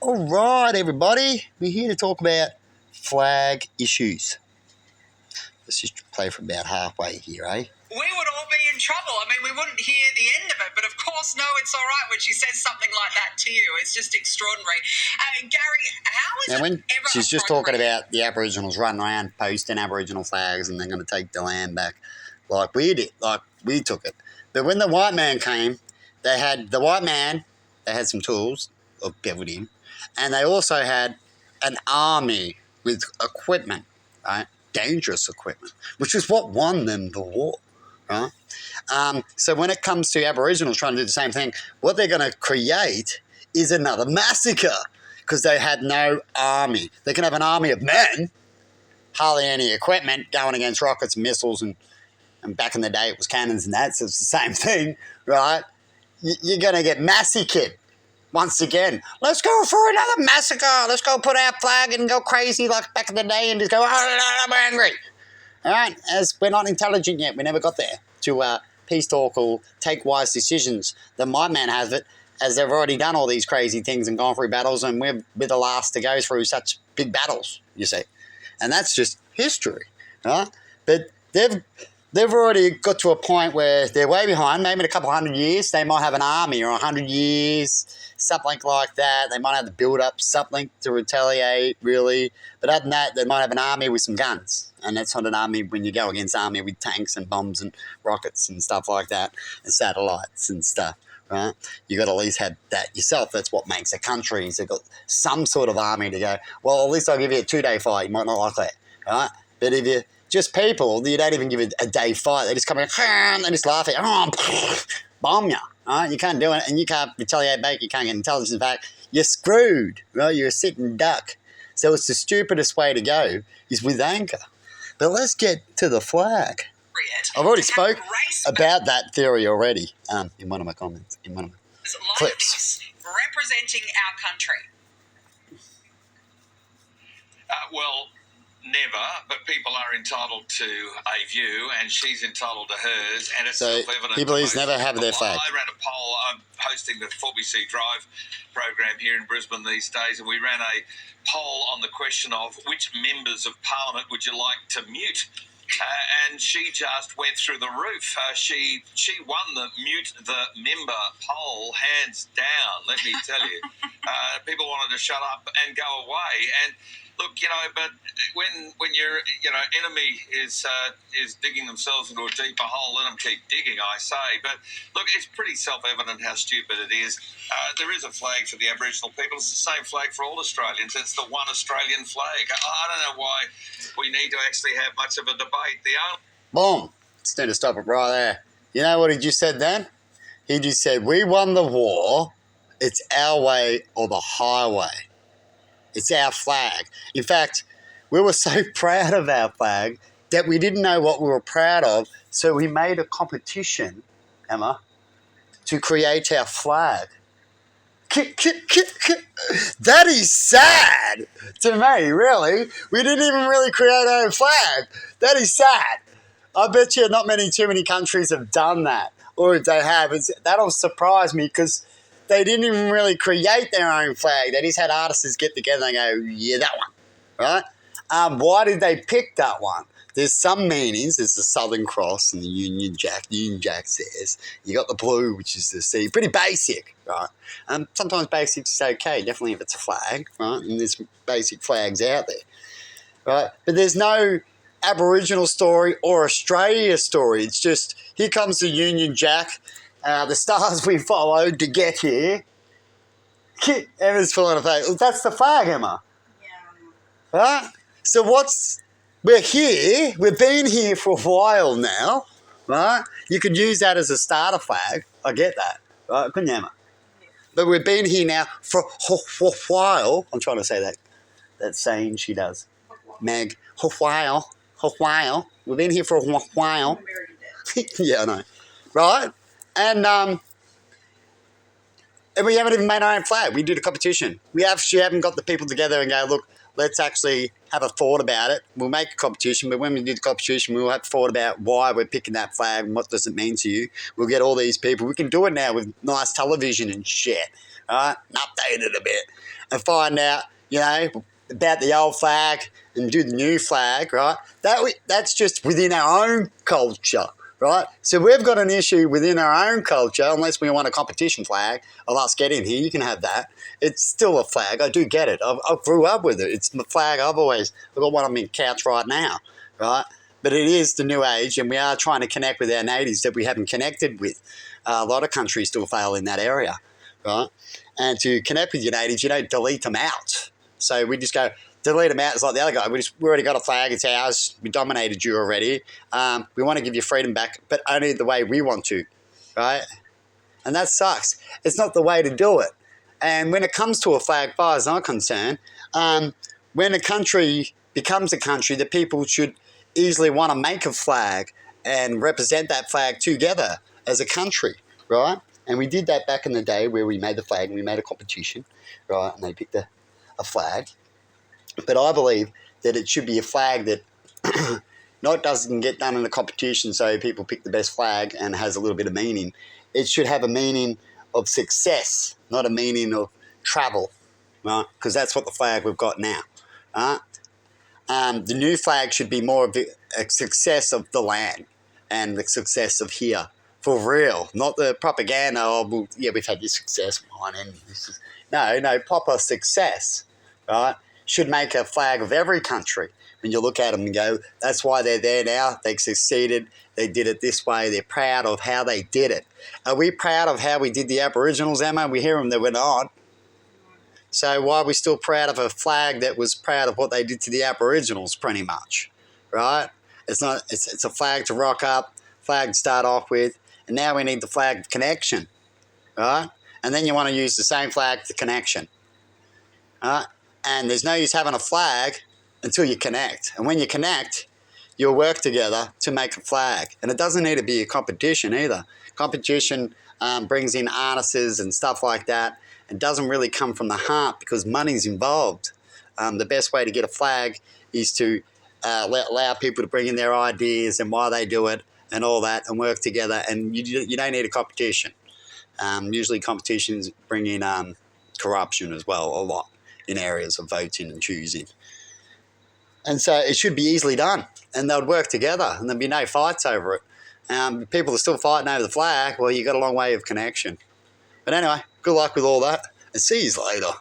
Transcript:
All right, everybody. We're here to talk about flag issues. Let's just play for about halfway here, eh? We would all be in trouble. I mean, we wouldn't hear the end of it, but of course, no, it's all right when she says something like that to you. It's just extraordinary. Gary, how is Now, when it ever she's just talking appropriate- about the Aboriginals running around posting Aboriginal flags and they're going to take the land back like we did, like we took it. But when the white man came, they had some tools of built in, and they also had an army with equipment, right? Dangerous equipment, which is what won them the war, right? So when it comes to Aboriginals trying to do the same thing, what they're going to create is another massacre because they had no army. They can have an army of men, hardly any equipment, going against rockets and missiles, and back in the day it was cannons and that, so it's the same thing, right? You're going to get massacred. Once again, let's go for another massacre. Let's go put our flag and go crazy like back in the day and just go, oh, I'm angry. All right, as we're not intelligent yet. We never got there to peace talk or take wise decisions. The white man has it, as they've already done all these crazy things and gone through battles, and we're the last to go through such big battles, you see. And that's just history, right? But they've already got to a point where they're way behind. Maybe in a couple 100 years, they might have an army, or 100 years, something like that. They might have to build up something to retaliate, really. But other than that, they might have an army with some guns. And that's not an army when you go against army with tanks and bombs and rockets and stuff like that, and satellites and stuff, right? You got to at least have that yourself. That's what makes a country. So you've got some sort of army to go, well, at least I'll give you a 2-day fight. You might not like that, right? But if you just people, you don't even give it a day fight. They just come in and they just laugh at you, bomb you. Right? You can't do it, and you can't retaliate back. You can't get intelligence back. You're screwed. Right? You're a sitting duck. So it's the stupidest way to go is with anger. But let's get to the flag. I've already spoke about that theory already in one of my comments, in one of my clips. Representing our country. Well, never, but people are entitled to a view, and she's entitled to hers, and it's So self-evident. people never have their flag. I ran a poll. I'm hosting the 4BC Drive program here in Brisbane these days, and we ran a poll on the question of which members of Parliament would you like to mute? And she just went through the roof. She won the mute the member poll hands down, let me tell you. People wanted to shut up and go away. And look, but when your enemy is digging themselves into a deeper hole, let them keep digging, I say. But look, it's pretty self-evident how stupid it is. There is a flag for the Aboriginal people. It's the same flag for all Australians. It's the one Australian flag. I don't know why we need to actually have much of a debate. Boom. Just need to stop it right there. You know what he just said then? He just said, we won the war. It's our way or the highway. It's our flag. In fact, we were so proud of our flag that we didn't know what we were proud of, so we made a competition, Emma, to create our flag. That is sad to me, really. We didn't even really create our own flag. That is sad. I bet you not too many countries have done that. Or if they have, that'll surprise me because they didn't even really create their own flag. They just had artists get together and go, yeah, that one, right? Why did they pick that one? There's some meanings. There's the Southern Cross and the Union Jack. The Union Jack says. You got the blue, which is the sea. Pretty basic, right? Sometimes basic's okay, definitely if it's a flag, right? And there's basic flags out there, right? But there's no Aboriginal story or Australia story. It's just, here comes the Union Jack, the stars we followed to get here. Emma's pulling a flag. That's the flag, Emma. Yeah. Right? So we're here, we've been here for a while now, right? You could use that as a starter flag. I get that, right? Couldn't you, Emma? Yeah. But we've been here now for a while. I'm trying to say that saying she does. Meg, a while. We've been here for a while. Yeah, I know. Right? And we haven't even made our own flag. We did a competition. We actually haven't got the people together and go, look, let's actually have a thought about it. We'll make a competition, but when we do the competition, we'll have thought about why we're picking that flag and what does it mean to you. We'll get all these people. We can do it now with nice television and shit, right, and update it a bit and find out, about the old flag and do the new flag, right? That's just within our own culture, right? So we've got an issue within our own culture, unless we want a competition flag of us getting here. You can have that. It's still a flag. I do get it. I grew up with it. It's the flag I've got one on my couch right now, right? But it is the new age, and we are trying to connect with our natives that we haven't connected with. A lot of countries still fail in that area, right? And to connect with your natives, you don't delete them out. So we just go, delete them out. It's like the other guy. We already got a flag. It's ours. We dominated you already. We want to give you freedom back, but only the way we want to, right? And that sucks. It's not the way to do it. And when it comes to a flag, as far as I'm concerned, when a country becomes a country, the people should easily want to make a flag and represent that flag together as a country, right? And we did that back in the day where we made the flag and we made a competition, right? And they picked a flag. But I believe that it should be a flag that doesn't get done in a competition so people pick the best flag and has a little bit of meaning. It should have a meaning of success, not a meaning of travel, right? Because that's what the flag we've got now, right? The new flag should be more of a success of the land and the success of here, for real, not the propaganda of, well, yeah, we've had this success, and this is... No, proper success, right? Should make a flag of every country. When you look at them and go, that's why they're there now. They succeeded. They did it this way. They're proud of how they did it. Are we proud of how we did the Aboriginals, Emma? We hear them that we're not. So why are we still proud of a flag that was proud of what they did to the Aboriginals, pretty much, right? It's not. It's a flag to rock up, flag to start off with, and now we need the flag of connection, right? And then you want to use the same flag for connection, right? And there's no use having a flag until you connect. And when you connect, you'll work together to make a flag. And it doesn't need to be a competition either. Competition brings in artists and stuff like that. It doesn't really come from the heart because money's involved. The best way to get a flag is to allow people to bring in their ideas and why they do it and all that and work together. And you don't need a competition. Usually competitions bring in corruption as well, a lot, in areas of voting and choosing. And so it should be easily done and they'll work together and there'll be no fights over it. People are still fighting over the flag. Well, you've got a long way of connection. But anyway, good luck with all that and see you later.